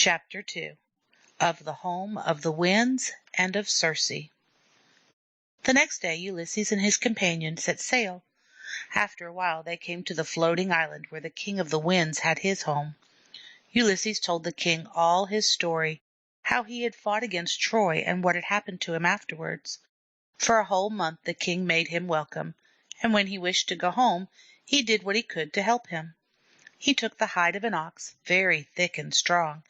Chapter 2 Of the Home of the Winds and of Circe. The next day Ulysses and his companions set sail. After a while they came to the floating island where the king of the winds had his home. Ulysses told the king all his story, how he had fought against Troy and what had happened to him afterwards. For a whole month the king made him welcome, and when he wished to go home he did what he could to help him. He took the hide of an ox, very thick and strong,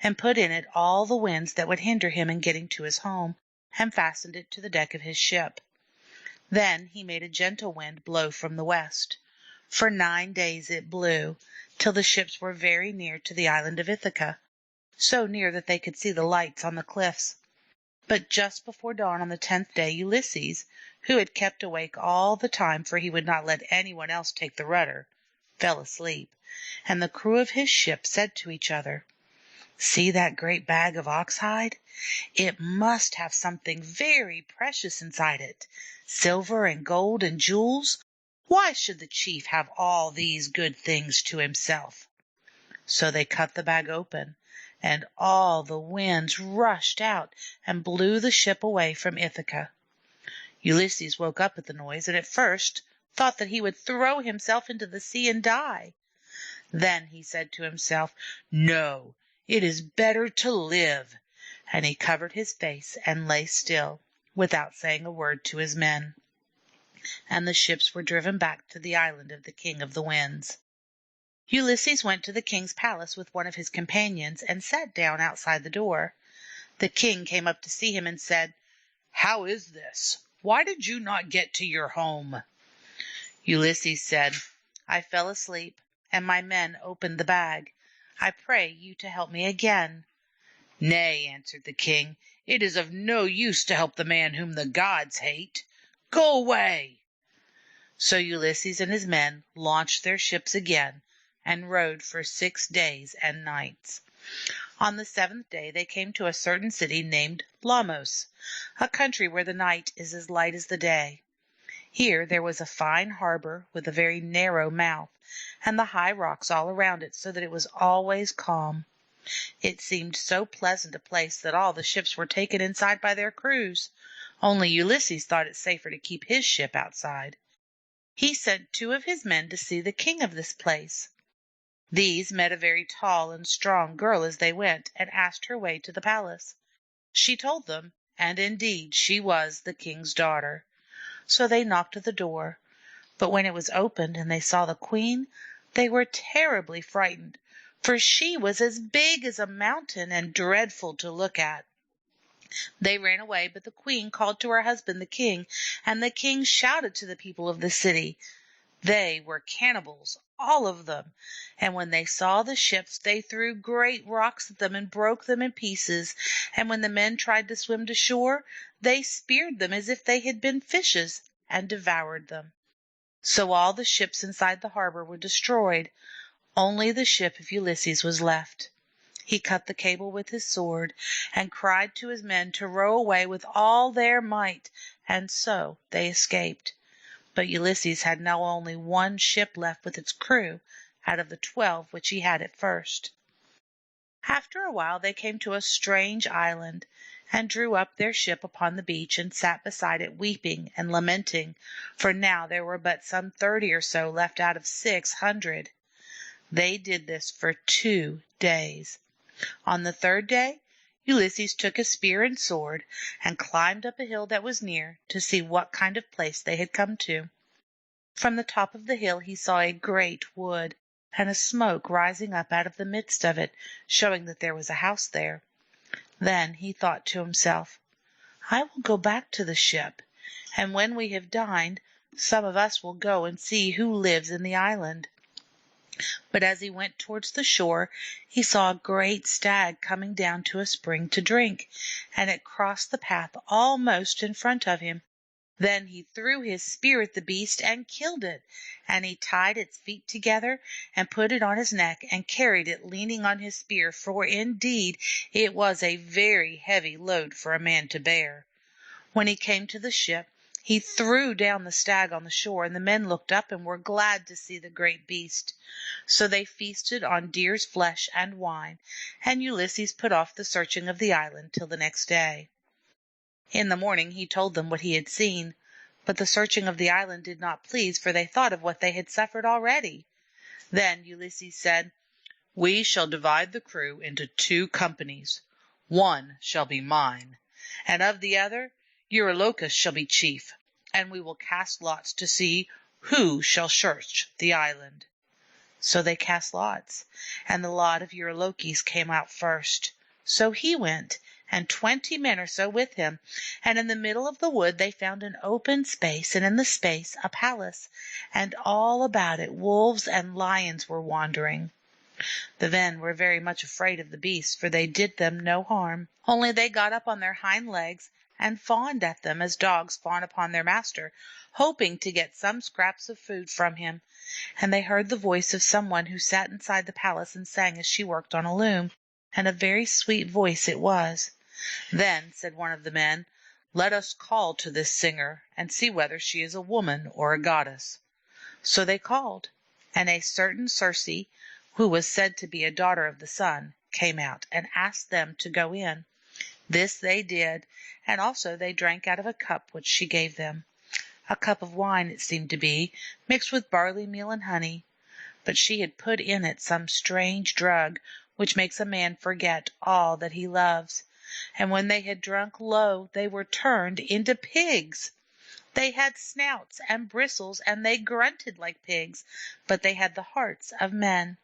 and put in it all the winds that would hinder him in getting to his home, and fastened it to the deck of his ship. Then he made a gentle wind blow from the west. For 9 days it blew, till the ships were very near to the island of Ithaca, so near that they could see the lights on the cliffs. But just before dawn on the 10th day Ulysses, who had kept awake all the time, for he would not let anyone else take the rudder, fell asleep, and the crew of his ship said to each other, "See that great bag of oxhide? It must have something very precious inside it, silver and gold and jewels. Why should the chief have all these good things to himself?" So they cut the bag open, and all the winds rushed out and blew the ship away from Ithaca. Ulysses woke up at the noise, and at first thought that he would throw himself into the sea and die. Then he said to himself, "No, it is better to live," and he covered his face and lay still, without saying a word to his men. And the ships were driven back to the island of the king of the winds. Ulysses went to the king's palace with one of his companions and sat down outside the door. The king came up to see him and said, "How is this? Why did you not get to your home?" Ulysses said, "I fell asleep, and my men opened the bag. I pray you to help me again." "Nay," answered the king, "it is of no use to help the man whom the gods hate. Go away." So Ulysses and his men launched their ships again and rowed for 6 days and nights. On the 7th day they came to a certain city named Lamos, a country where the night is as light as the day. Here there was a fine harbor with a very narrow mouth, and the high rocks all around it, so that it was always calm. It seemed so pleasant a place that all the ships were taken inside by their crews. Only Ulysses thought it safer to keep his ship outside. He sent 2 of his men to see the king of this place. These met a very tall and strong girl as they went, and asked her way to the palace. She told them, and indeed she was the king's daughter. So they knocked at the door, but when it was opened and they saw the queen, they were terribly frightened, for she was as big as a mountain and dreadful to look at. They ran away, but the queen called to her husband the king, and the king shouted to the people of the city. They were cannibals, all of them, and when they saw the ships they threw great rocks at them and broke them in pieces, and when the men tried to swim to shore they speared them as if they had been fishes, and devoured them. So all the ships inside the harbor were destroyed. Only the ship of Ulysses was left. He cut the cable with his sword, and cried to his men to row away with all their might, and so they escaped. But Ulysses had now only 1 ship left with its crew, out of the 12 which he had at first. After a while they came to a strange island, and drew up their ship upon the beach, and sat beside it weeping and lamenting, for now there were but some 30 or so left out of 600. They did this for 2 days. On the 3rd day Ulysses took a spear and sword, and climbed up a hill that was near, to see what kind of place they had come to. From the top of the hill he saw a great wood, and a smoke rising up out of the midst of it, showing that there was a house there. Then he thought to himself, "I will go back to the ship, and when we have dined, some of us will go and see who lives in the island." But as he went towards the shore he saw a great stag coming down to a spring to drink, and it crossed the path almost in front of him. Then he threw his spear at the beast and killed it, and he tied its feet together and put it on his neck and carried it leaning on his spear, for indeed it was a very heavy load for a man to bear. When he came to the ship, He threw down the stag on the shore, and the men looked up and were glad to see the great beast. So they feasted on deer's flesh and wine, and Ulysses put off the searching of the island till the next day. In the morning he told them what he had seen, but the searching of the island did not please, for they thought of what they had suffered already. Then Ulysses said, "We shall divide the crew into 2 companies. One shall be mine, and of the other Eurylochus shall be chief, and we will cast lots to see who shall search the island." So they cast lots, and the lot of Eurylochus came out first. So he went, and 20 men or so with him, and in the middle of the wood they found an open space, and in the space a palace, and all about it wolves and lions were wandering. The men were very much afraid of the beasts, for they did them no harm, only they got up on their hind legs and fawned at them as dogs fawn upon their master, hoping to get some scraps of food from him. And they heard the voice of someone who sat inside the palace and sang as she worked on a loom, and a very sweet voice it was. Then said one of the men, "Let us call to this singer, and see whether she is a woman or a goddess." So they called, and a certain Circe, who was said to be a daughter of the sun, came out and asked them to go in. This they did, and also they drank out of a cup which she gave them. A cup of wine it seemed to be, mixed with barley meal and honey, but she had put in it some strange drug which makes a man forget all that he loves. And when they had drunk, lo, they were turned into pigs. They had snouts and bristles, and they grunted like pigs, but they had the hearts of men.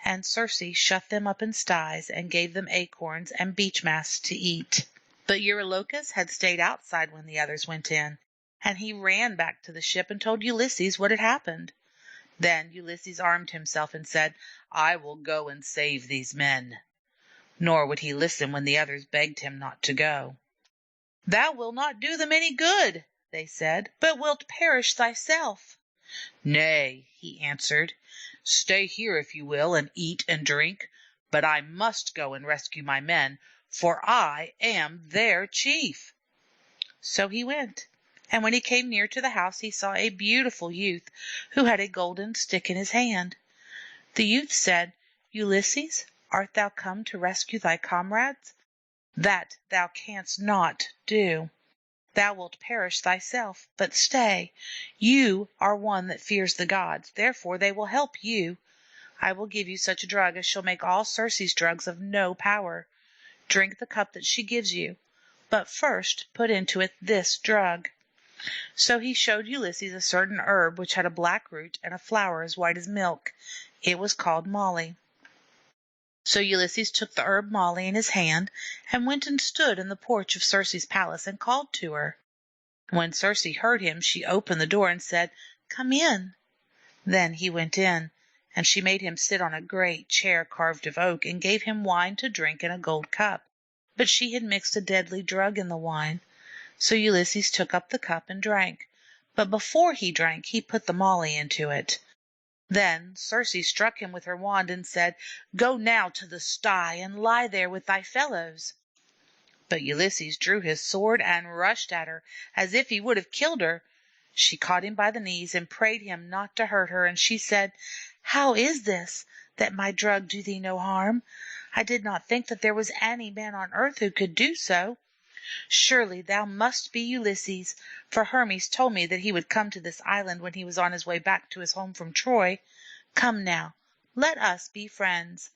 And Circe shut them up in sties, and gave them acorns and beech masts to eat. But Eurylochus had stayed outside when the others went in, and he ran back to the ship and told Ulysses what had happened. Then Ulysses armed himself and said, "I will go and save these men." Nor would he listen when the others begged him not to go. "Thou wilt not do them any good," they said, "but wilt perish thyself." "Nay," he answered, "stay here if you will, and eat and drink, but I must go and rescue my men, for I am their chief." So he went, and when he came near to the house he saw a beautiful youth who had a golden stick in his hand. The youth said, "Ulysses, art thou come to rescue thy comrades? That thou canst not do. Thou wilt perish thyself. But stay, you are one that fears the gods, therefore they will help you. I will give you such a drug as shall make all Circe's drugs of no power. Drink the cup that she gives you, but first put into it this drug." So he showed Ulysses a certain herb which had a black root and a flower as white as milk. It was called moly. So Ulysses took the herb moly in his hand, and went and stood in the porch of Circe's palace and called to her. When Circe heard him, she opened the door and said, "Come in." Then he went in, and she made him sit on a great chair carved of oak, and gave him wine to drink in a gold cup. But she had mixed a deadly drug in the wine. So Ulysses took up the cup and drank, but before he drank he put the moly into it. Then Circe struck him with her wand and said, "Go now to the sty, and lie there with thy fellows." But Ulysses drew his sword and rushed at her, as if he would have killed her. She caught him by the knees and prayed him not to hurt her, and she said, "How is this, that my drug do thee no harm? I did not think that there was any man on earth who could do so. Surely thou must be Ulysses, for Hermes told me that he would come to this island when he was on his way back to his home from Troy. Come now, let us be friends."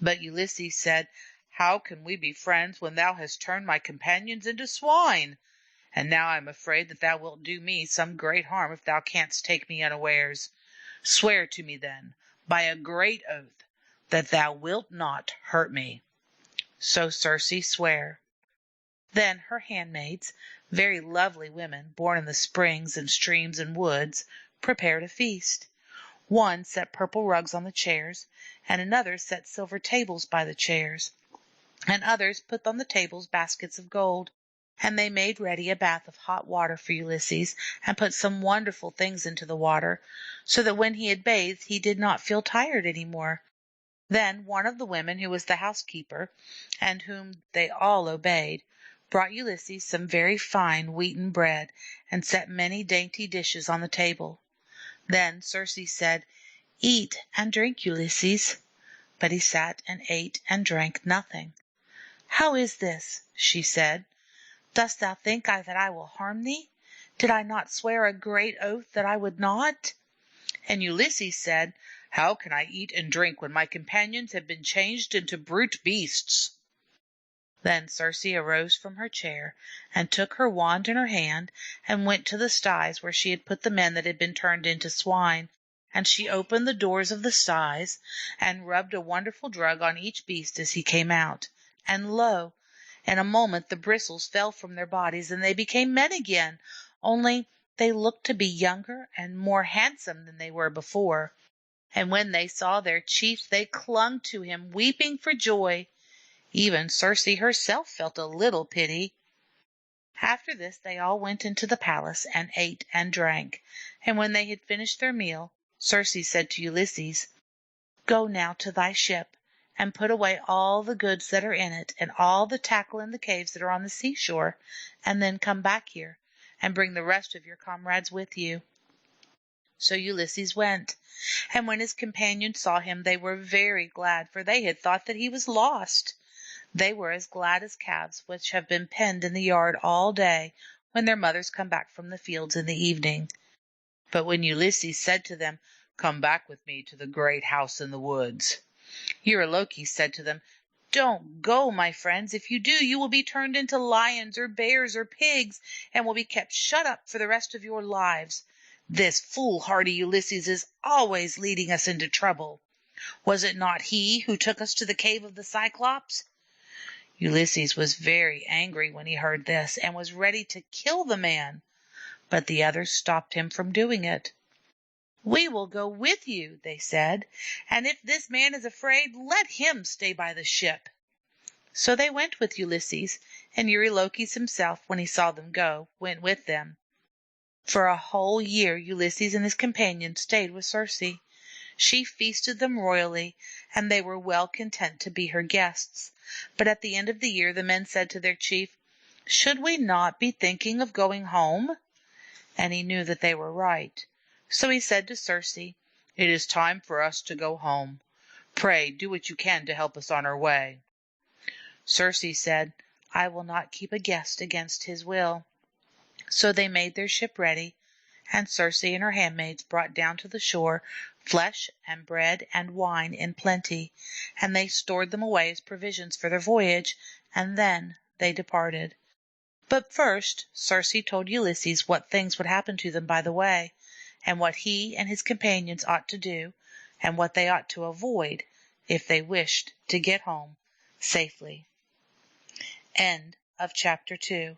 But Ulysses said, "How can we be friends when thou hast turned my companions into swine? And now I am afraid that thou wilt do me some great harm if thou canst take me unawares. Swear to me then, by a great oath, that thou wilt not hurt me." So Circe sware. Then her handmaids, very lovely women, born in the springs and streams and woods, prepared a feast. One set purple rugs on the chairs, and another set silver tables by the chairs, and others put on the tables baskets of gold. And they made ready a bath of hot water for Ulysses, and put some wonderful things into the water, so that when he had bathed he did not feel tired any more. Then one of the women, who was the housekeeper, and whom they all obeyed, brought Ulysses some very fine wheaten bread, and set many dainty dishes on the table. Then Circe said, "Eat and drink, Ulysses." But he sat and ate and drank nothing. "How is this?" she said. "Dost thou think that I will harm thee? Did I not swear a great oath that I would not?" And Ulysses said, "How can I eat and drink when my companions have been changed into brute beasts?" Then Circe arose from her chair, and took her wand in her hand, and went to the sties where she had put the men that had been turned into swine, and she opened the doors of the sties, and rubbed a wonderful drug on each beast as he came out. And lo! in a moment the bristles fell from their bodies, and they became men again, only they looked to be younger and more handsome than they were before. And when they saw their chief they clung to him, weeping for joy. Even Circe herself felt a little pity. After this they all went into the palace and ate and drank, and when they had finished their meal, Circe said to Ulysses, "Go now to thy ship, and put away all the goods that are in it, and all the tackle in the caves that are on the seashore, and then come back here, and bring the rest of your comrades with you." So Ulysses went, and when his companions saw him they were very glad, for they had thought that he was lost. They were as glad as calves which have been penned in the yard all day when their mothers come back from the fields in the evening. But when Ulysses said to them, "Come back with me to the great house in the woods," Eurylochus said to them, "Don't go, my friends. If you do, you will be turned into lions or bears or pigs, and will be kept shut up for the rest of your lives. This foolhardy Ulysses is always leading us into trouble. Was it not he who took us to the cave of the Cyclops?" Ulysses was very angry when he heard this, and was ready to kill the man, but the others stopped him from doing it. "We will go with you," they said, "and if this man is afraid, let him stay by the ship." So they went with Ulysses, and Eurylochus himself, when he saw them go, went with them. For a whole year Ulysses and his companions stayed with Circe. She feasted them royally, and they were well content to be her guests. But at the end of the year the men said to their chief, "Should we not be thinking of going home?" And he knew that they were right. So he said to Circe, "It is time for us to go home. Pray do what you can to help us on our way." Circe said, "I will not keep a guest against his will." So they made their ship ready, and Circe and her handmaids brought down to the shore flesh and bread and wine in plenty, and they stored them away as provisions for their voyage, and then they departed. But first Circe told Ulysses what things would happen to them by the way, and what he and his companions ought to do, and what they ought to avoid if they wished to get home safely. End of chapter 2.